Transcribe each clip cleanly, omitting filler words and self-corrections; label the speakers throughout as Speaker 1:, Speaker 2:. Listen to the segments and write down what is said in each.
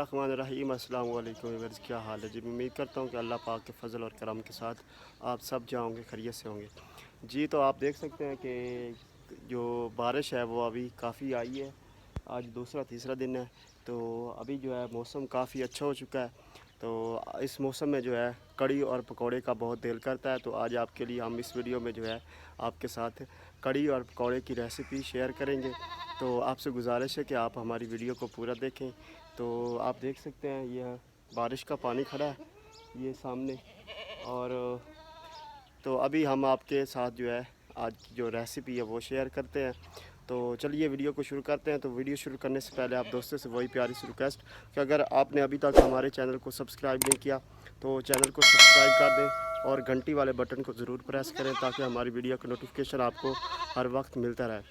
Speaker 1: बिस्मिल्लाहिर्रहमानिर्रहीम। अस्सलाम वालेकुम व्यूअर्स, क्या हाल है जी। उम्मीद करता हूँ कि अल्लाह पाक के फजल और करम के साथ आप सब जाओगे खैरियत से होंगे जी। तो आप देख सकते हैं कि जो बारिश है वो अभी काफ़ी आई है। आज दूसरा तीसरा दिन है, तो अभी जो है मौसम काफ़ी अच्छा हो चुका है। तो इस मौसम में जो है कड़ी और पकौड़े का बहुत दिल करता है। तो आज आपके लिए हम इस वीडियो में जो है आपके साथ कड़ी और पकौड़े की रेसिपी शेयर करेंगे। तो आपसे गुजारिश है कि आप हमारी वीडियो को पूरा देखें। तो आप देख सकते हैं यह बारिश का पानी खड़ा है ये सामने। और तो अभी हम आपके साथ जो है आज की जो रेसिपी है वो शेयर करते हैं। तो चलिए वीडियो को शुरू करते हैं। तो वीडियो शुरू करने से पहले आप दोस्तों से वही प्यारी सी रिक्वेस्ट कि अगर आपने अभी तक हमारे चैनल को सब्सक्राइब नहीं किया तो चैनल को सब्सक्राइब कर दें और घंटी वाले बटन को ज़रूर प्रेस करें ताकि हमारी वीडियो का नोटिफिकेशन आपको हर वक्त मिलता रहे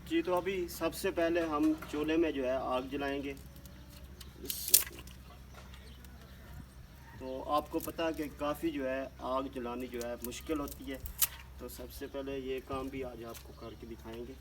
Speaker 1: जी। तो अभी सबसे पहले हम चूल्हे में जो है आग जलाएंगे। तो आपको पता है कि काफ़ी जो है आग जलानी जो है मुश्किल होती है। तो सबसे पहले ये काम भी आज आपको करके दिखाएंगे।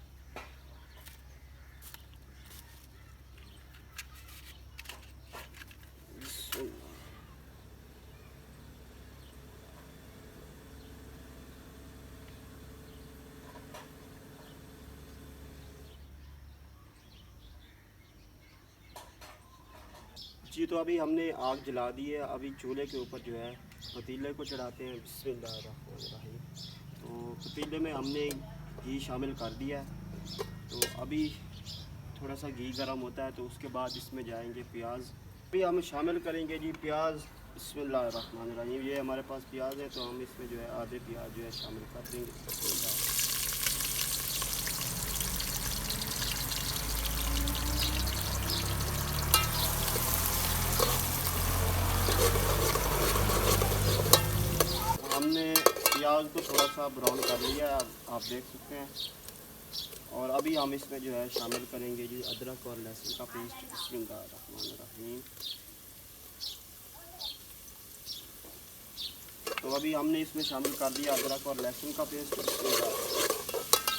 Speaker 1: जी तो अभी हमने आग जला दी है। अभी चूल्हे के ऊपर जो है पतीले को चढ़ाते हैं। बिस्मिल्लाहिर्रहमानिर्रहीम। तो पतीले में हमने घी शामिल कर दिया है। तो अभी थोड़ा सा घी गर्म होता है तो उसके बाद इसमें जाएंगे प्याज। अभी हम शामिल करेंगे जी प्याज। बिस्मिल्लाहिर्रहमानिर्रहीम। ये हमारे पास प्याज है तो हम इसमें जो है आधे प्याज जो है शामिल कर देंगे। हमने प्याज को थोड़ा सा ब्राउन कर लिया है, आप देख सकते हैं। और अभी हम इसमें जो है शामिल करेंगे जी अदरक और लहसुन का पेस्ट। बिस्मिल्लाहिर्रहमानिर्रहीम। तो अभी हमने इसमें शामिल कर दिया अदरक और लहसुन का पेस्ट।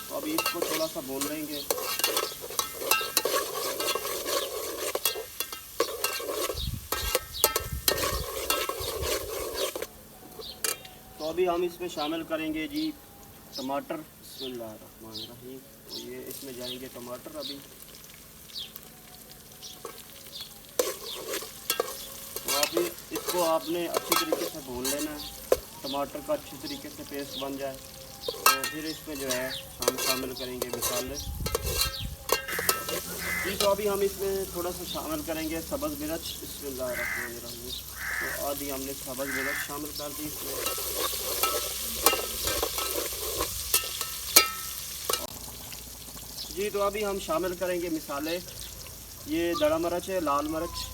Speaker 1: तो अभी इसको थोड़ा सा भून लेंगे। तो अभी हम इसमें शामिल करेंगे जी टमाटर। बिस्मिल्लाहिर्रहमानिर्रहीम। तो ये इसमें जाएंगे टमाटर। अभी तो अभी इसको आपने अच्छी तरीके से भून लेना है, टमाटर का अच्छी तरीके से पेस्ट बन जाए। तो फिर इसमें जो है हम शामिल करेंगे मसाले जी। तो अभी हम इसमें थोड़ा सा शामिल करेंगे सब्ज़ मिर्च। बिस्मिल्लाहिर्रहमानिर्रहीम। तो आधी हमने सब्ज़ मिर्च शामिल कर दी इसमें जी। तो अभी हम शामिल करेंगे मसाले। ये दड़ा मिर्च है, लाल मिर्च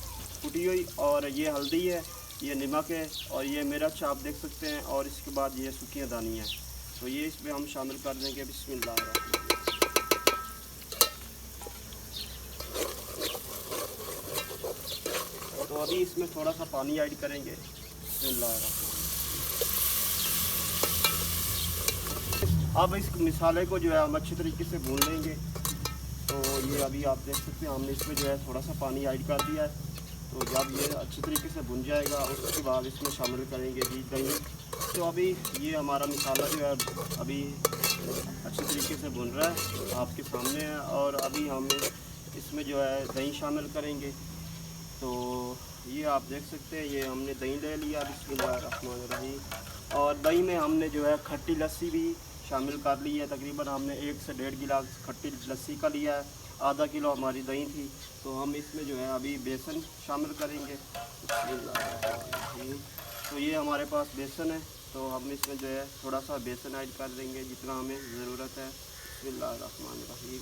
Speaker 1: कुटी हुई, और ये हल्दी है, ये नमक है, और ये मिर्च आप देख सकते हैं। और इसके बाद ये सूखी दानियाँ, तो ये इसमें हम शामिल कर देंगे। बिस्मिल्लाहिर्रहमानिर्रहीम। तो अभी इसमें थोड़ा सा पानी ऐड करेंगे। बिस्मिल्लाहिर्रहमानिर्रहीम। अब इस मसाले को जो है हम अच्छी तरीके से भून लेंगे। तो ये अभी आप देख सकते हैं हमने इसमें जो है थोड़ा सा पानी ऐड कर दिया है। तो जब ये अच्छी तरीके से भुन जाएगा उसके बाद इसमें शामिल करेंगे जी दही। तो अभी ये हमारा मसाला जो है अभी अच्छी तरीके से भुन रहा है, आपके सामने है। और अभी हम इसमें जो है दही शामिल करेंगे। तो ये आप देख सकते हैं ये हमने दही ले लिया। बिस्मिल्लाहिर्रहमानिर्रहीम। और दही में हमने जो है खट्टी लस्सी भी शामिल कर ली है। तकरीबन हमने 1 से 1.5 गिलास खट्टी लस्सी का लिया है। आधा किलो हमारी दही थी। तो हम इसमें जो है अभी बेसन शामिल करेंगे। तो ये हमारे पास बेसन है, तो हम इसमें जो है थोड़ा सा बेसन ऐड कर देंगे जितना हमें ज़रूरत है। बिस्मिल्लाहिर्रहमानिर्रहीम।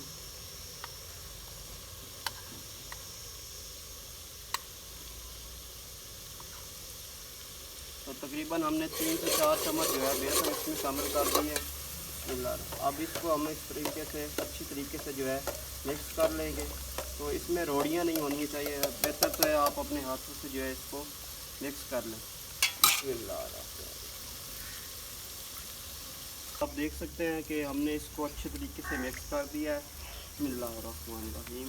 Speaker 1: तो तकरीबन हमने 3 से 4 चम्मच जो है बेसन इसमें शामिल कर दिए हैं। अब इसको हम इस तरीके से अच्छी तरीके से जो है मिक्स कर लेंगे। तो इसमें रोड़ियाँ नहीं होनी चाहिए, बेहतर तो है आप अपने हाथों से जो है इसको मिक्स कर लें। आप देख सकते हैं कि हमने इसको अच्छे तरीके से मिक्स कर दिया है। बिस्मिल्लाहिर्रहमानिर्रहीम।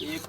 Speaker 1: 1